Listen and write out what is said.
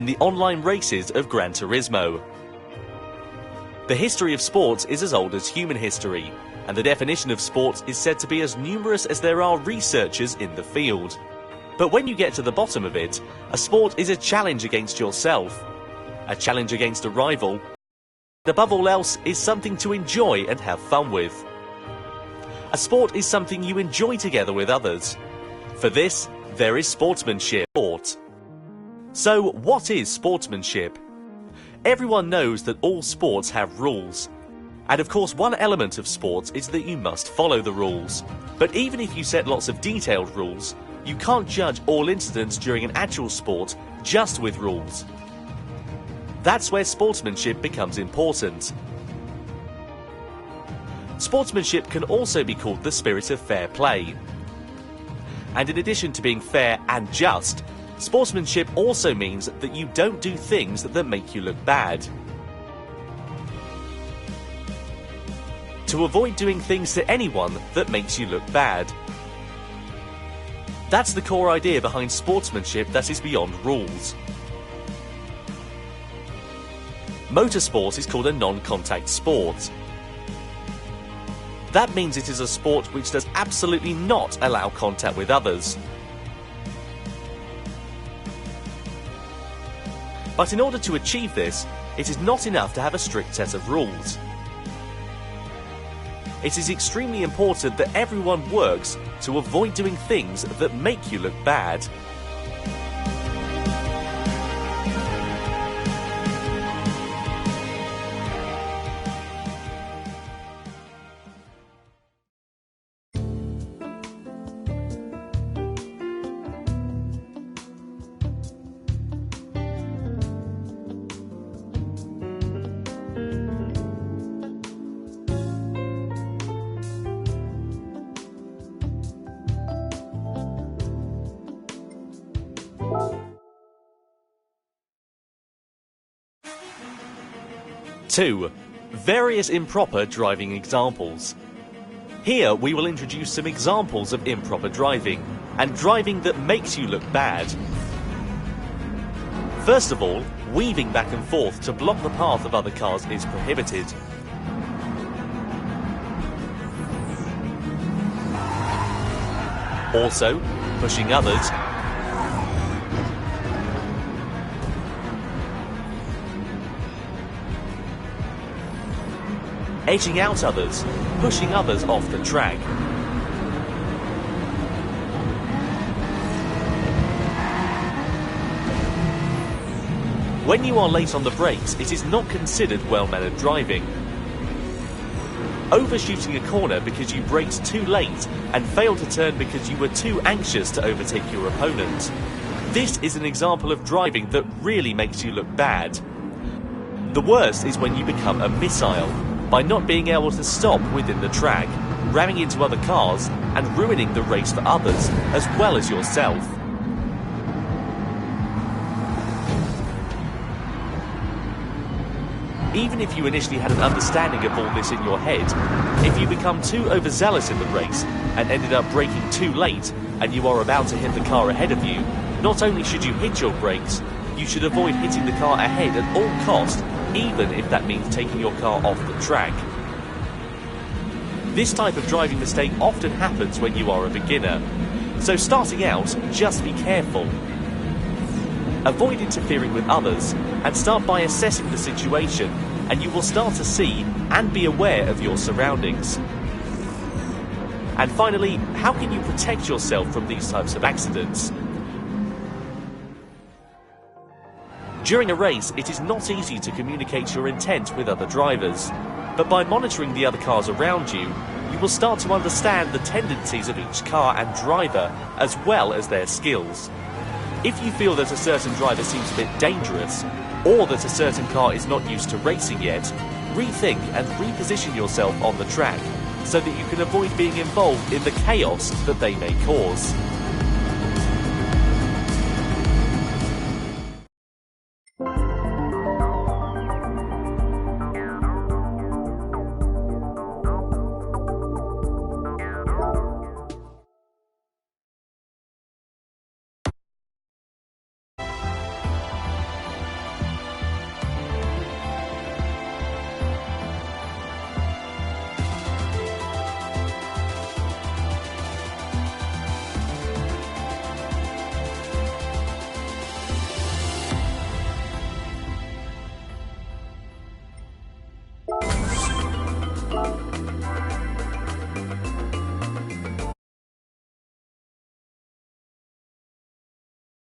in the online races of Gran Turismo. The history of sports is as old as human history, and the definition of sports is said to be as numerous as there are researchers in the field. But when you get to the bottom of it, a sport is a challenge against yourself, a challenge against a rival, and above all else is something to enjoy and have fun with. A sport is something you enjoy together with others. For this, there is sportsmanship. So, what is sportsmanship? Everyone knows that all sports have rules. And of course, one element of sports is that you must follow the rules. But even if you set lots of detailed rules, you can't judge all incidents during an actual sport just with rules. That's where sportsmanship becomes important. Sportsmanship can also be called the spirit of fair play. And in addition to being fair and just, sportsmanship also means that you don't do things that make you look bad. To avoid doing things to anyone that makes you look bad. That's the core idea behind sportsmanship that is beyond rules. Motorsport is called a non-contact sport. That means it is a sport which does absolutely not allow contact with others. But in order to achieve this, it is not enough to have a strict set of rules. It is extremely important that everyone works to avoid doing things that make you look bad. Two, various improper driving examples. Here we will introduce some examples of improper driving, and driving that makes you look bad. First of all, weaving back and forth to block the path of other cars is prohibited. Also, pushing others, edging out others, pushing others off the track. When you are late on the brakes, it is not considered well-mannered driving. Overshooting a corner because you braked too late and failed to turn because you were too anxious to overtake your opponent. This is an example of driving that really makes you look bad. The worst is when you become a missile, by not being able to stop within the track, ramming into other cars and ruining the race for others as well as yourself. Even if you initially had an understanding of all this in your head, if you become too overzealous in the race and ended up braking too late and you are about to hit the car ahead of you, not only should you hit your brakes, you should avoid hitting the car ahead at all costs, even if that means taking your car off the track. This type of driving mistake often happens when you are a beginner, so starting out, just be careful. Avoid interfering with others and start by assessing the situation, and you will start to see and be aware of your surroundings. And finally, how can you protect yourself from these types of accidents? During a race, it is not easy to communicate your intent with other drivers, but by monitoring the other cars around you, you will start to understand the tendencies of each car and driver, as well as their skills. If you feel that a certain driver seems a bit dangerous, or that a certain car is not used to racing yet, rethink and reposition yourself on the track, so that you can avoid being involved in the chaos that they may cause.